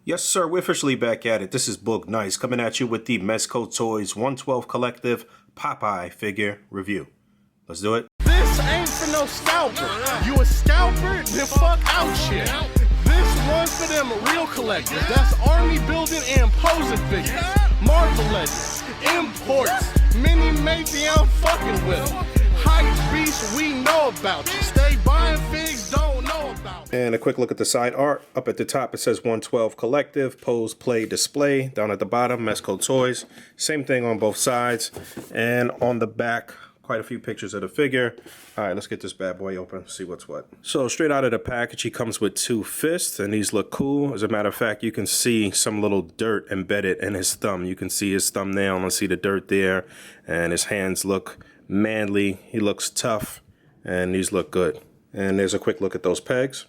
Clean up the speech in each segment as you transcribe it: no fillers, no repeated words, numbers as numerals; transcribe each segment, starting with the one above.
Yes, sir, we're officially back at it. This is Boog Nice coming at you with the Mezco Toyz 112 Collective Popeye figure review. Let's do it. This ain't for no scalper. You a scalper? Then fuck out shit. This one's for them real collectors. That's army building and posing figures. Marvel Legends, imports, mini matey I'm fucking with. Hype beast we know about you. Stay buying figs, don't know about. And a quick look at the side art. Up at the top it says 112 Collective, pose, play, display. Down at the bottom, Mezco Toyz. Same thing on both sides. And on the back, quite a few pictures of the figure. All right, let's get this bad boy open, see what's what. So straight out of the package, he comes with two fists, and these look cool. As a matter of fact, you can see some little dirt embedded in his thumb. You can see his thumbnail and see the dirt there, and his hands look manly. He looks tough, and these look good. And there's a quick look at those pegs.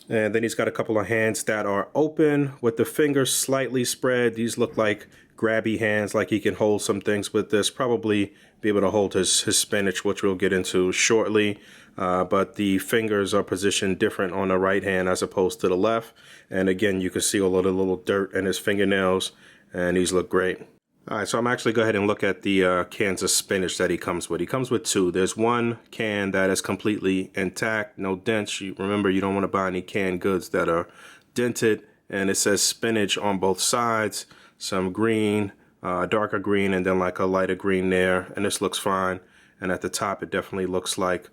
And then he's got a couple of hands that are open with the fingers slightly spread. These look like grabby hands, like he can hold some things with this. Probably be able to hold his spinach, which we'll get into shortly. But the fingers are positioned different on the right hand as opposed to the left. And again, you can see all of the little dirt in his fingernails, and these look great. All right, so I'm actually go ahead and look at the cans of spinach that he comes with. He comes with two. There's one can that is completely intact, no dents. Remember, you don't want to buy any canned goods that are dented. And it says spinach on both sides, some green, darker green, and then like a lighter green there. And this looks fine. And at the top, it definitely looks like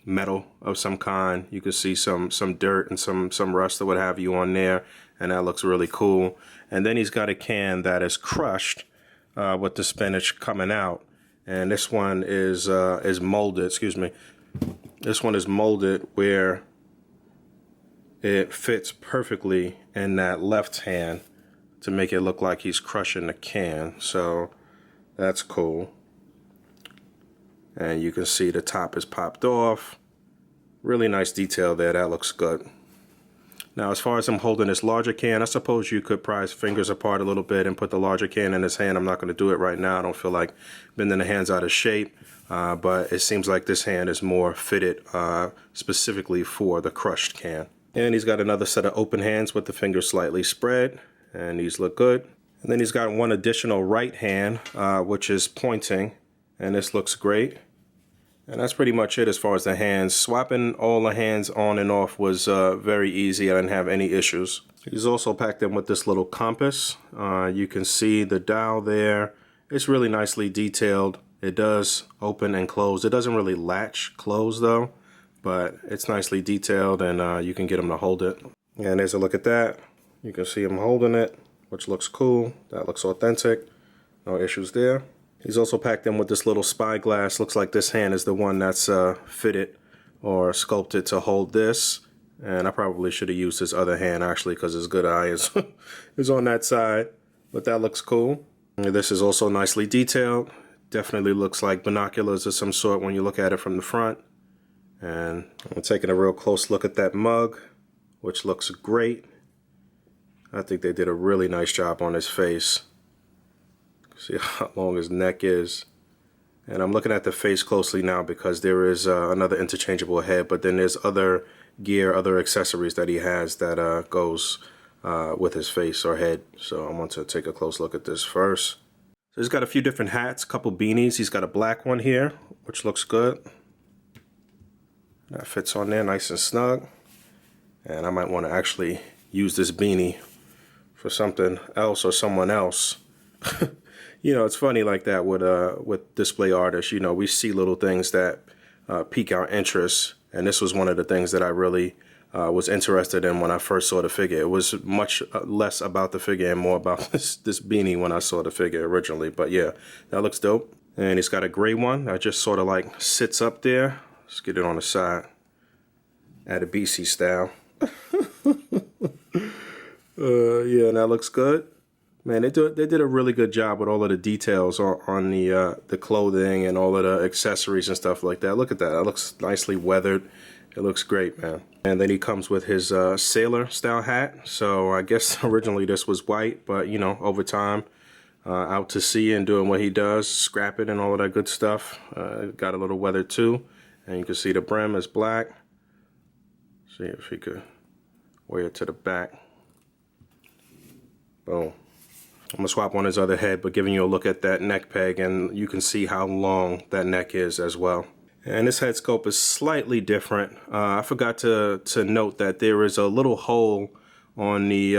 metal of some kind. You can see some dirt and some rust or what have you on there, and that looks really cool. And then he's got a can that is crushed with the spinach coming out, and this one is molded. Excuse me. This one is molded where it fits perfectly in that left hand to make it look like he's crushing the can. So that's cool. And you can see the top is popped off. Really nice detail there. That looks good. Now, as far as him holding this larger can, I suppose you could pry his fingers apart a little bit and put the larger can in his hand. I'm not going to do it right now. I don't feel like bending the hands out of shape. But it seems like this hand is more fitted specifically for the crushed can. And he's got another set of open hands with the fingers slightly spread. And these look good. And then he's got one additional right hand, which is pointing. And this looks great. And that's pretty much it as far as the hands. Swapping all the hands on and off was very easy. I didn't have any issues. He's also packed in with this little compass. You can see the dial there. It's really nicely detailed. It does open and close. It doesn't really latch close though, but it's nicely detailed, and you can get him to hold it. And there's a look at that. You can see him holding it, which looks cool. That looks authentic. No issues there. He's also packed in with this little spyglass. Looks like this hand is the one that's fitted or sculpted to hold this. And I probably should have used his other hand actually, because his good eye is on that side. But that looks cool. And this is also nicely detailed. Definitely looks like binoculars of some sort when you look at it from the front. And I'm taking a real close look at that mug, which looks great. I think they did a really nice job on his face. See how long his neck is. And I'm looking at the face closely now because there is another interchangeable head, but then there's other gear, other accessories that he has that goes with his face or head. So I want to take a close look at this first. So he's got a few different hats, a couple beanies. He's got a black one here, which looks good. That fits on there nice and snug. And I might want to actually use this beanie for something else or someone else. You know, it's funny like that with display artists. You know, we see little things that pique our interest, and this was one of the things that I really was interested in when I first saw the figure. It was much less about the figure and more about this beanie when I saw the figure originally. But yeah, that looks dope. And he's got a gray one that just sort of like sits up there. Let's get it on the side. At a BC style. Yeah, that looks good. Man, they did a really good job with all of the details on the clothing and all of the accessories and stuff like that. Look at that. That looks nicely weathered. It looks great, man. And then he comes with his sailor style hat. So I guess originally this was white, but you know, over time, out to sea and doing what he does, scrapping and all of that good stuff. Got a little weathered too. And you can see the brim is black. See if he could wear it to the back. Boom. I'm going to swap on his other head, but giving you a look at that neck peg, and you can see how long that neck is as well. And this head sculpt is slightly different. I forgot to note that there is a little hole on the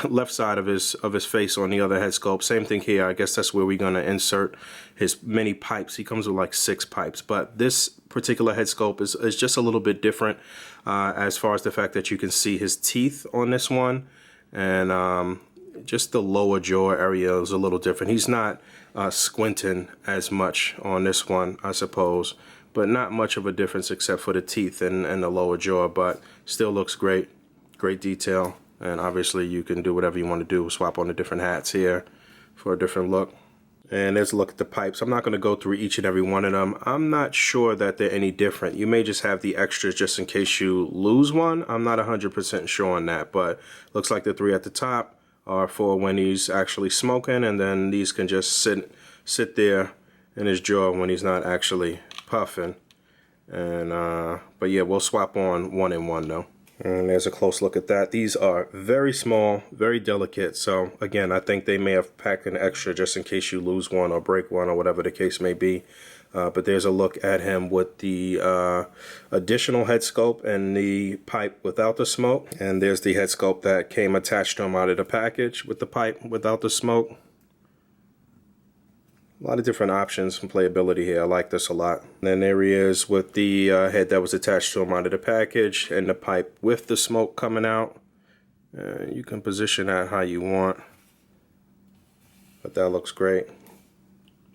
left side of his face on the other head sculpt. Same thing here. I guess that's where we're going to insert his many pipes. He comes with like 6 pipes, but this particular head sculpt is just a little bit different as far as the fact that you can see his teeth on this one, and just the lower jaw area is a little different. He's not squinting as much on this one, I suppose, but not much of a difference except for the teeth and the lower jaw, but still looks great. Great detail, and obviously you can do whatever you want to do. Swap on the different hats here for a different look. And let's look at the pipes. I'm not going to go through each and every one of them. I'm not sure that they're any different. You may just have the extras just in case you lose one. I'm not 100% sure on that, but looks like the 3 at the top are for when he's actually smoking, and then these can just sit there in his jaw when he's not actually puffing. And but yeah, we'll swap on 1 and 1 though. And there's a close look at that. These are very small, very delicate. So again, I think they may have packed an extra just in case you lose one or break one or whatever the case may be. But there's a look at him with the additional head sculpt and the pipe without the smoke. And there's the head sculpt that came attached to him out of the package with the pipe without the smoke. A lot of different options from playability here. I like this a lot. And then there he is with the head that was attached to him out of the package and the pipe with the smoke coming out. You can position that how you want, but that looks great.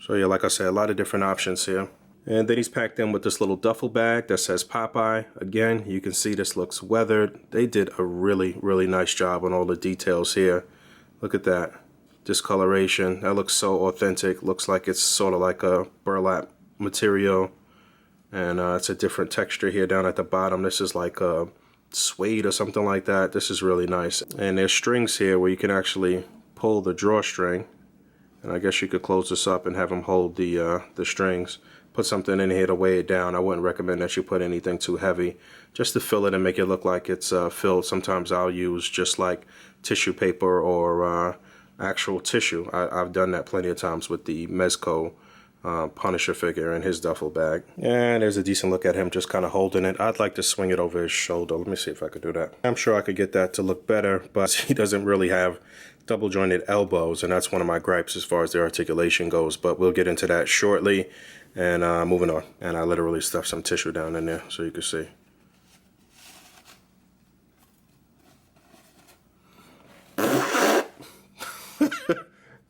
So yeah, like I said, a lot of different options here. And then he's packed in with this little duffel bag that says Popeye. Again, you can see this looks weathered. They did a really, really nice job on all the details here. Look at that. Discoloration. That looks so authentic. Looks like it's sort of like a burlap material. And it's a different texture here down at the bottom. This is like a suede or something like that. This is really nice. And there's strings here where you can actually pull the drawstring. And I guess you could close this up and have him hold the strings. Put something in here to weigh it down. I wouldn't recommend that you put anything too heavy, just to fill it and make it look like it's filled. Sometimes I'll use just like tissue paper or actual tissue. I've done that plenty of times with the Mezco Punisher figure in his duffel bag. And there's a decent look at him just kind of holding it. I'd like to swing it over his shoulder. Let me see if I could do that. I'm sure I could get that to look better, but he doesn't really have double jointed elbows, and that's one of my gripes as far as the articulation goes, but we'll get into that shortly. And moving on. And I literally stuffed some tissue down in there so you can see.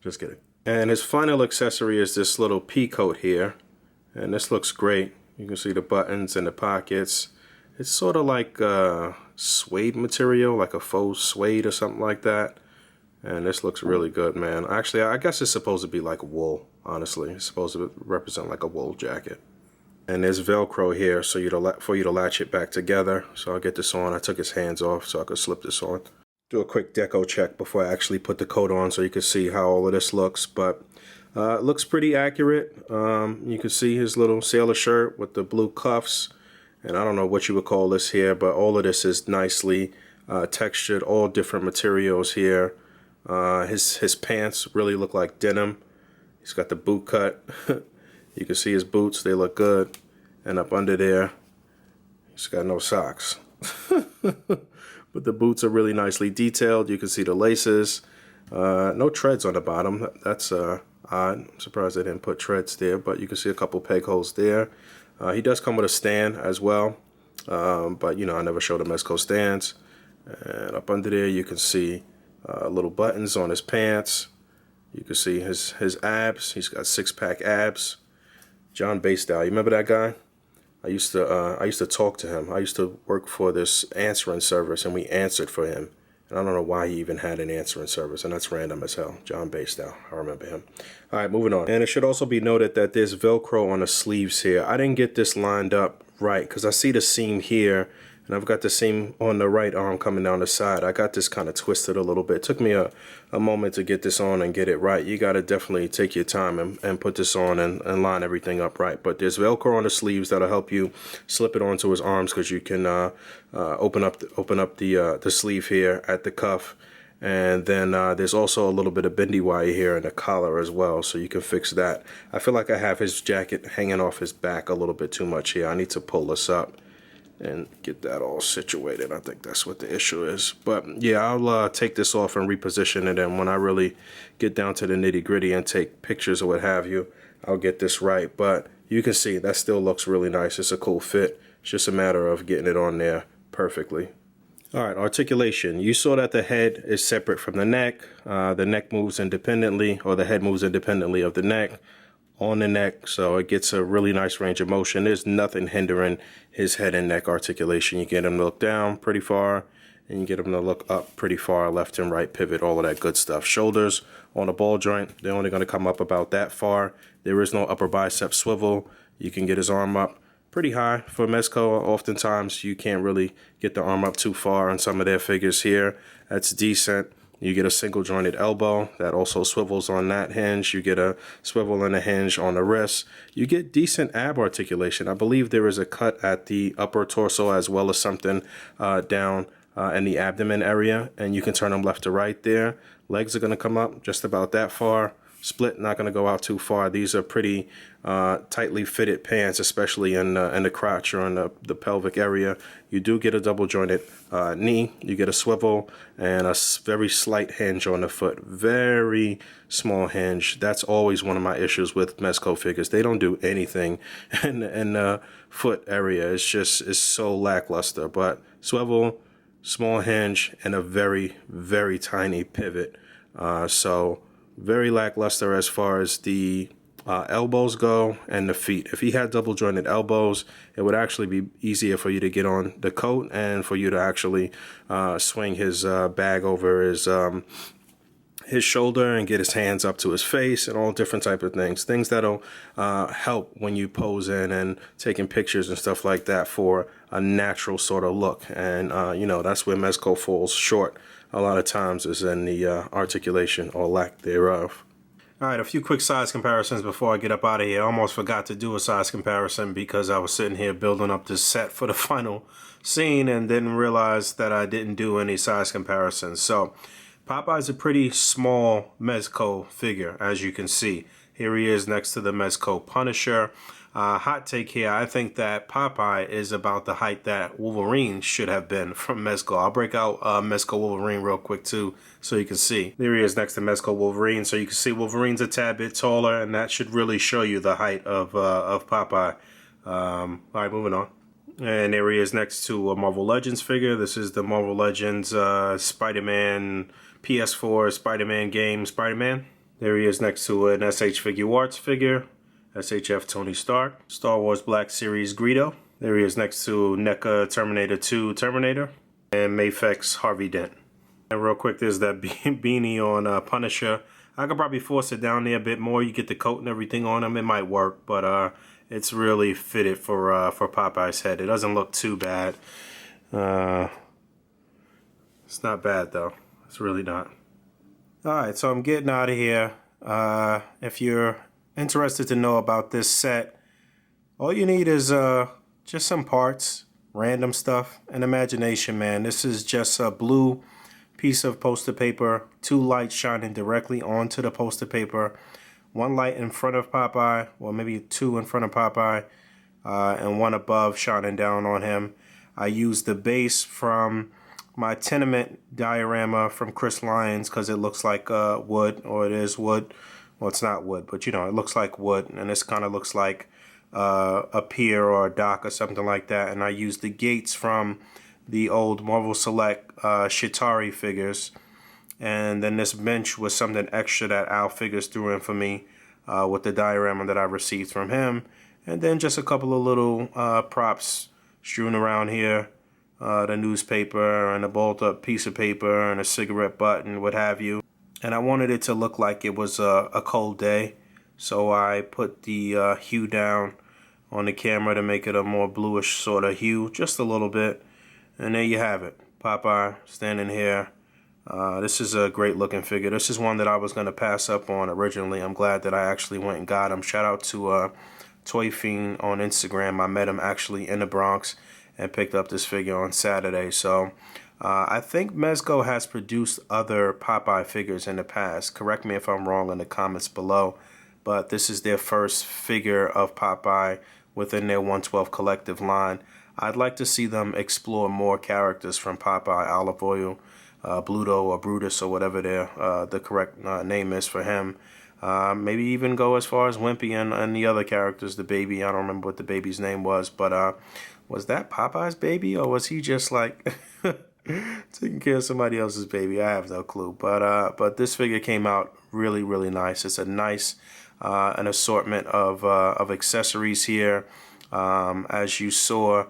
Just kidding. And his final accessory is this little pea coat here. And this looks great. You can see the buttons and the pockets. It's sort of like suede material, like a faux suede or something like that. And this looks really good, man. Actually, I guess it's supposed to be like wool, honestly. It's supposed to represent like a wool jacket. And there's Velcro here so for you to latch it back together. So I'll get this on. I took his hands off so I could slip this on. Do a quick deco check before I actually put the coat on so you can see how all of this looks. But it looks pretty accurate. You can see his little sailor shirt with the blue cuffs. And I don't know what you would call this here, but all of this is nicely textured. All different materials here. His pants really look like denim. He's got the boot cut. You can see his boots, they look good. And up under there, he's got no socks. But the boots are really nicely detailed. You can see the laces. No treads on the bottom. That's odd. I'm surprised they didn't put treads there, but you can see a couple peg holes there. He does come with a stand as well. But you know, I never showed the Mezco stands. And up under there you can see little buttons on his pants. You can see his abs. He's got 6-pack abs. John Bastow, you remember that guy? I used to talk to him. I used to work for this answering service, and we answered for him. And I don't know why he even had an answering service, and that's random as hell. John Bastow, I remember him. All right, moving on. And it should also be noted that there's Velcro on the sleeves here. I didn't get this lined up right because I see the seam here. And I've got the seam on the right arm coming down the side. I got this kind of twisted a little bit. It took me a moment to get this on and get it right. You got to definitely take your time and put this on and line everything up right. But there's Velcro on the sleeves that'll help you slip it onto his arms because you can open up the sleeve here at the cuff. And then there's also a little bit of bendy wire here in the collar as well, so you can fix that. I feel like I have his jacket hanging off his back a little bit too much here. I need to pull this up and get that all situated. I think that's what the issue is. But yeah, I'll take this off and reposition it, and when I really get down to the nitty-gritty and take pictures or what have you, I'll get this right. But you can see that still looks really nice. It's a cool fit. It's just a matter of getting it on there perfectly. All right, articulation. You saw that the head is separate from the neck. The neck moves independently, or the head moves independently of the neck on the neck, so it gets a really nice range of motion. There's nothing hindering his head and neck articulation. You get him to look down pretty far, and you get him to look up pretty far, left and right pivot, all of that good stuff. Shoulders on a ball joint, they're only going to come up about that far. There is no upper bicep swivel. You can get his arm up pretty high for Mezco. Oftentimes you can't really get the arm up too far on some of their figures here. That's decent. You get a single jointed elbow that also swivels on that hinge. You get a swivel and a hinge on the wrist. You get decent ab articulation. I believe there is a cut at the upper torso as well as something down in the abdomen area, and you can turn them left to right there. Legs are going to come up just about that far. Split, not going to go out too far. These are pretty tightly fitted pants, especially in the crotch or in the pelvic area. You do get a double jointed knee. You get a swivel and a very slight hinge on the foot. Very small hinge. That's always one of my issues with Mezco figures. They don't do anything in the foot area. It's so lackluster. But swivel, small hinge, and a very, very tiny pivot. So very lackluster as far as the elbows go and the feet. If he had double jointed elbows, it would actually be easier for you to get on the coat and for you to actually swing his bag over his shoulder and get his hands up to his face and all different type of things that'll help when you pose in and taking pictures and stuff like that for a natural sort of look. And you know, that's where Mezco falls short a lot of times, is in the articulation or lack thereof. All right, a few quick size comparisons before I get up out of here. I almost forgot to do a size comparison because I was sitting here building up this set for the final scene and didn't realize that I didn't do any size comparisons. So Popeye's a pretty small Mezco figure, as you can see. Here he is next to the Mezco Punisher. Hot take here, I think that Popeye is about the height that Wolverine should have been from Mezco. I'll break out Mezco Wolverine real quick too, so you can see. There he is next to Mezco Wolverine, so you can see Wolverine's a tad bit taller, and that should really show you the height of Popeye. All right, moving on. And there he is next to a Marvel Legends figure. This is the Marvel Legends Spider-Man PS4 Spider-Man game Spider-Man. There he is next to an SH Figure Arts figure. SHF Tony Stark, Star Wars Black Series Greedo. There he is next to NECA Terminator 2 Terminator, and Mafex Harvey Dent. And real quick, there's that beanie on Punisher. I could probably force it down there a bit more. You get the coat and everything on him, it might work, but it's really fitted for Popeye's head. It doesn't look too bad. It's not bad though. It's really not. All right, so I'm getting out of here. If you're interested to know about this set, all you need is just some parts, random stuff, and imagination, man. This is just a blue piece of poster paper, 2 lights shining directly onto the poster paper, 1 light in front of Popeye, well maybe 2 in front of Popeye, and 1 above shining down on him. I used the base from my tenement diorama from Chris Lyons because it looks like wood, or it is wood. Well, it's not wood, but you know, it looks like wood, and this kind of looks like a pier or a dock or something like that. And I used the gates from the old Marvel Select Shitari figures, and then this bench was something extra that Al Figures threw in for me with the diorama that I received from him, and then just a couple of little props strewn around here, the newspaper and a bolted up piece of paper and a cigarette butt and what have you. And I wanted it to look like it was a cold day, so I put the hue down on the camera to make it a more bluish sort of hue, just a little bit. And there you have it, Popeye standing here. This is a great looking figure. This is one that I was going to pass up on originally. I'm glad that I actually went and got him. Shout out to Toy Fiend on Instagram. I met him actually in the Bronx and picked up this figure on Saturday. So I think Mezco has produced other Popeye figures in the past. Correct me if I'm wrong in the comments below, but this is their first figure of Popeye within their 112 collective line. I'd like to see them explore more characters from Popeye, Olive Oil, Bluto, or Brutus, or whatever the correct name is for him. Maybe even go as far as Wimpy and the other characters, the baby. I don't remember what the baby's name was, but was that Popeye's baby, or was he just like taking care of somebody else's baby? I have no clue. But this figure came out really, really nice. It's a nice an assortment of accessories here. As you saw,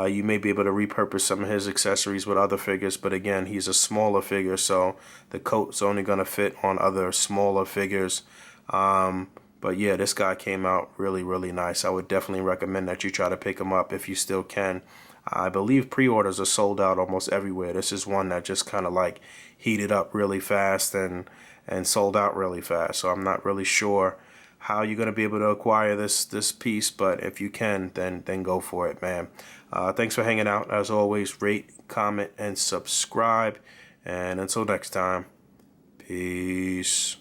you may be able to repurpose some of his accessories with other figures, but again, he's a smaller figure, so the coat's only going to fit on other smaller figures. But yeah, this guy came out really, really nice. I would definitely recommend that you try to pick him up if you still can. I believe pre-orders are sold out almost everywhere. This is one that just kind of like heated up really fast and sold out really fast. So I'm not really sure how you're going to be able to acquire this piece, but if you can, then go for it, man. Thanks for hanging out. As always, rate, comment, and subscribe. And until next time, peace.